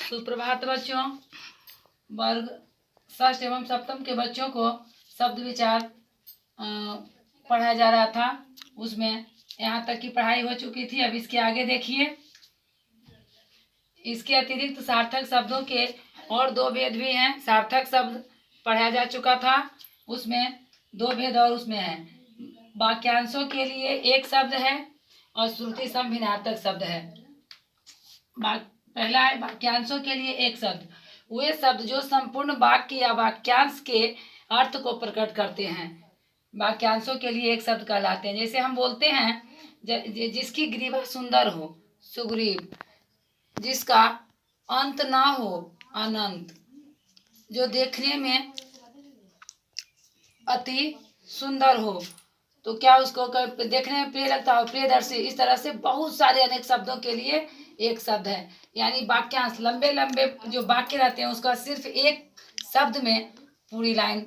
सुप्रभात बच्चों। वर्ग षष्ठ एवं सप्तम के बच्चों को शब्द विचार पढ़ाया जा रहा था। उसमें यहाँ तक की पढ़ाई हो चुकी थी। अब इसके आगे देखिए, इसके अतिरिक्त सार्थक शब्दों के और दो भेद भी हैं। सार्थक शब्द पढ़ाया जा चुका था, उसमें दो भेद और उसमें है। वाक्यांशों के लिए एक शब्द है और श्रुति संभिन्नार्थक शब्द है। पहला है वाक्यांशों के लिए एक शब्द, वे शब्द जो संपूर्ण वाक्य या वाक्यांश के अर्थ को प्रकट करते हैं, वाक्यांशों के लिए एक शब्द कहलाते हैं। जैसे हम बोलते हैं जिसकी ग्रीवा सुंदर हो, सुग्रीव। जिसका अंत ना हो, अनंत। जो देखने में अति सुंदर हो तो क्या उसको देखने में प्रिय लगता हो, प्रियदर्शी। इस तरह से बहुत सारे अनेक शब्दों के लिए एक शब्द है। यानी वाक्यांश, लंबे लंबे जो वाक्य रहते हैं उसका सिर्फ एक शब्द में पूरी लाइन।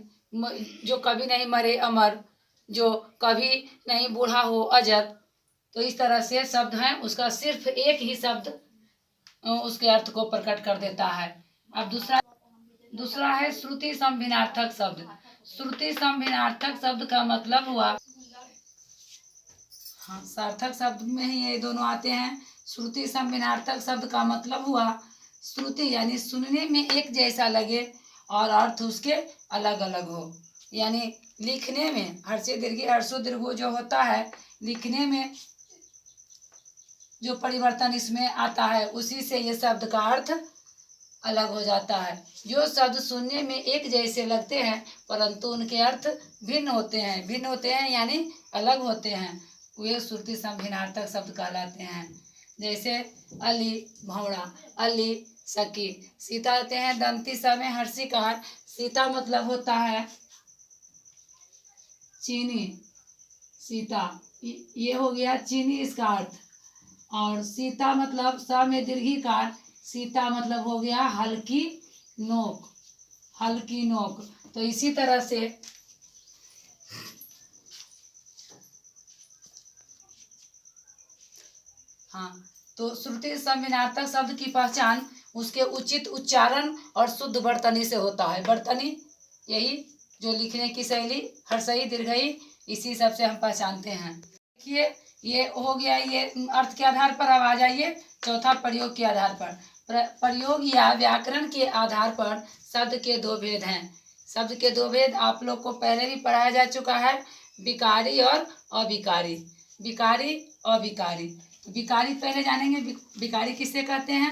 जो कभी नहीं मरे अमर, जो कभी नहीं बूढ़ा हो अजर। तो इस तरह से शब्द है, उसका सिर्फ एक ही शब्द उसके अर्थ को प्रकट कर देता है। अब दूसरा है श्रुति संभिन्नार्थक शब्द। श्रुति संभिन्नार्थक शब्द का मतलब हुआ, हाँ, सार्थक शब्द में ही ये दोनों आते हैं। श्रुति संभिन्नार्थक शब्द का मतलब हुआ श्रुति यानी सुनने में एक जैसा लगे और अर्थ उसके अलग अलग हो। यानी लिखने में हर्षे दीर्घे हर्षो दीर्घो जो होता है, लिखने में जो परिवर्तन इसमें आता है उसी से ये शब्द का अर्थ अलग हो जाता है। जो शब्द सुनने में एक जैसे लगते हैं परंतु उनके अर्थ भिन्न होते हैं यानी अलग होते हैं, वे श्रुति संभिन्नार्थक शब्द कहलाते हैं। जैसे अली भौरा, अली सकी। सीता आते हैं दंती स में हर्षिकार। सीता मतलब होता है चीनी, सीता ये हो गया चीनी इसका अर्थ। और सीता मतलब स में दीर्घिकार, सीता मतलब हो गया हल्की नोक, हल्की नोक। तो इसी तरह से हाँ, तो श्रुति संभिन्नार्थक शब्द की पहचान उसके उचित उच्चारण और शुद्ध वर्तनी से होता है। वर्तनी यही जो लिखने की शैली, हर्षई दीर्घई, इसी सब से हम पहचानते हैं। देखिए ये हो गया, ये अर्थ के आधार पर। अब आ जाइए चौथा प्रयोग के आधार पर। प्रयोग या व्याकरण के आधार पर शब्द के दो भेद हैं। शब्द के दो भेद आप लोग को पहले भी पढ़ाया जा चुका है, विकारी और अविकारी। विकारी अविकारी। विकारी पहले जानेंगे, विकारी किससे कहते हैं।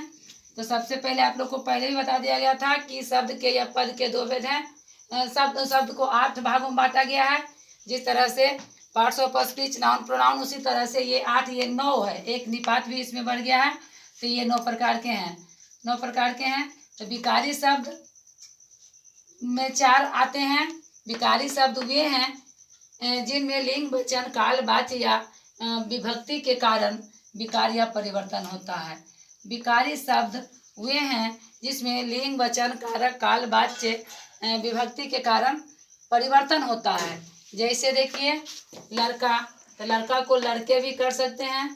तो सबसे पहले आप लोग को पहले भी बता दिया गया था कि शब्द के या पद के दो भेद हैं। शब्द को 8 भागों में बांटा गया है। जिस तरह से parts of speech, noun, pronoun, उसी तरह से ये 8, ये 9 है। एक निपात भी इसमें बढ़ गया है, तो ये 9 प्रकार के हैं। 9 प्रकार के हैं। तो विकारी शब्द में 4 आते हैं। विकारी शब्द वे हैं जिनमें लिंग, वचन, काल, वाच्य या विभक्ति के कारण विकार या परिवर्तन होता है। विकारी शब्द वे हैं जिसमें लिंग, वचन, कारक, काल, वाच्य, विभक्ति के कारण परिवर्तन होता है। जैसे देखिए लड़का, तो लड़का को लड़के भी कर सकते हैं,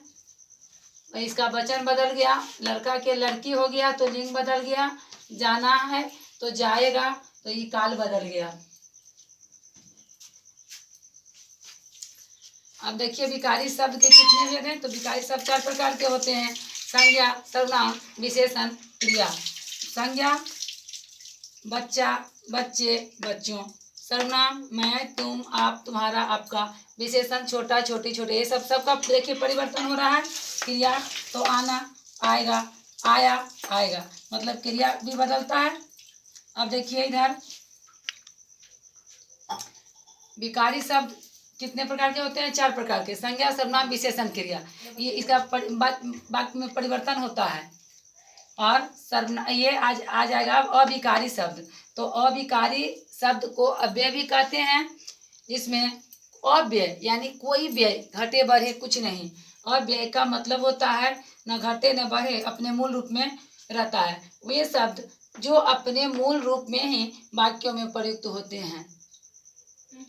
इसका वचन बदल गया। लड़का के लड़की हो गया तो लिंग बदल गया। जाना है तो जाएगा, तो ये काल बदल गया। अब देखिए विकारी शब्द के कितने भेद हैं। तो विकारी शब्द 4 प्रकार के होते हैं। संज्ञा, सर्वनाम, विशेषण, क्रिया। संज्ञा बच्चा, बच्चे, बच्चों। सर्वनाम मैं, तुम, आप, तुम्हारा, आपका। विशेषण छोटा, छोटी, छोटे। ये सबका देखिए परिवर्तन हो रहा है। क्रिया तो आना, आएगा, आया, आएगा, मतलब क्रिया भी बदलता है। अब देखिए इधर विकारी शब्द कितने प्रकार के होते हैं, 4 प्रकार के। संज्ञा, सर्वनाम, विशेषण, क्रिया। ये इसका वाक्य में परिवर्तन होता है। और सर्वनाम ये आ जाएगा अविकारी शब्द। तो अविकारी शब्द को अव्यय भी कहते हैं, जिसमें अव्यय यानी कोई व्यय, घटे बढ़े कुछ नहीं। अव्यय का मतलब होता है न घटे न बढ़े, अपने मूल रूप में रहता है। वे शब्द जो अपने मूल रूप में ही वाक्यों में प्रयुक्त होते हैं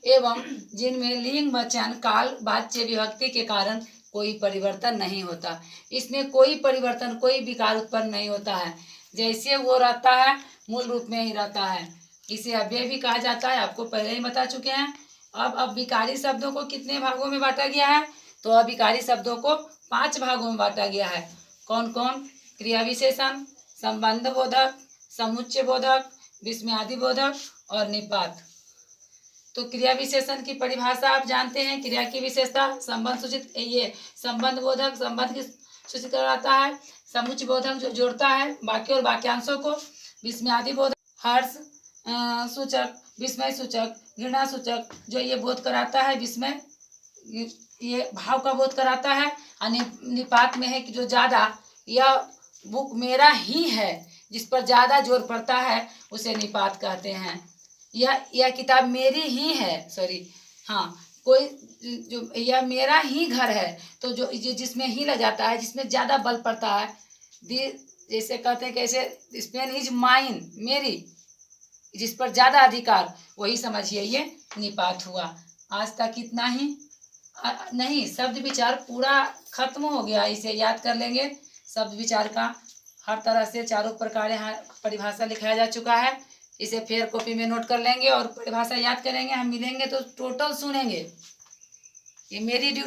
एवं जिनमें लिंग, वचन, काल, वाच्य, विभक्ति के कारण कोई परिवर्तन नहीं होता। इसमें कोई परिवर्तन, कोई विकार उत्पन्न नहीं होता है। जैसे वो रहता है मूल रूप में ही रहता है। इसे अव्यय भी कहा जाता है, आपको पहले ही बता चुके हैं। अब विकारी शब्दों को कितने भागों में बांटा गया है? तो अविकारी शब्दों को 5 भागों में बांटा गया है। कौन कौन? क्रिया विशेषण, संबंध बोधक, समुच्चय बोधक, विस्मयादि बोधक और निपात। तो क्रिया विशेषण की परिभाषा आप जानते हैं। क्रिया की विशेषता संबंध सूचित, ये संबंध बोधक संबंध की सूचित कराता है। समुच्चय बोधक जो जोड़ता है वाक्य और वाक्यांशों को। विस्मयादि बोधक हर्ष सूचक, विस्मय सूचक, घृणा सूचक जो ये बोध कराता है, विस्मय ये भाव का बोध कराता है। निपात में है कि जो ज्यादा, यह बुक मेरा ही है, जिस पर ज्यादा जोर पड़ता है उसे निपात कहते हैं। यह किताब मेरी ही है, सॉरी, हाँ, कोई जो यह मेरा ही घर है, तो जो जिसमें ही लग जाता है, जिसमें ज्यादा बल पड़ता है, जैसे कहते हैं कैसे, दिस पेन इज माइन, मेरी, जिस पर ज्यादा अधिकार, वही समझिए ये निपात हुआ। आज तक इतना ही। नहीं, शब्द विचार पूरा खत्म हो गया, इसे याद कर लेंगे। शब्द विचार का हर तरह से चारों प्रकार यहाँ परिभाषा लिखाया जा चुका है। इसे फिर कॉपी में नोट कर लेंगे और परिभाषा याद करेंगे। हम मिलेंगे तो टोटल सुनेंगे। ये मेरी ड्यूटी